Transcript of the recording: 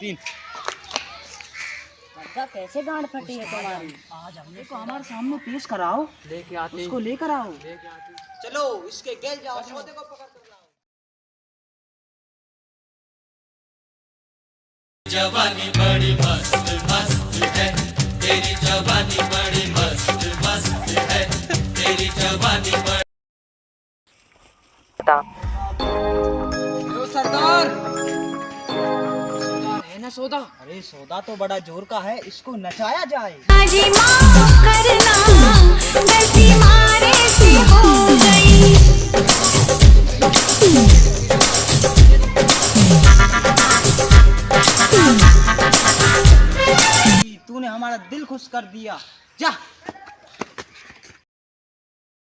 लेकिन कैसे गांड फटी है तुम्हारी। आज हमने को हमारे सामने पेश कराओ, लेके आते उसको लेकर आओ। चलो इसके गेल जाओ, सौदे को पकड़ कर लाओ। जवानी बड़ी मस्त मस्त है, तेरी जवानी बड़ी मस्त मस्त है, तेरी जवानी बड़ी। सरदार है ना सौदा? अरे सौदा तो बड़ा जोर का है, इसको नचाया जाए। जी माफ करना, गलती मारे से हो गई। तूने हमारा दिल खुश कर दिया। जा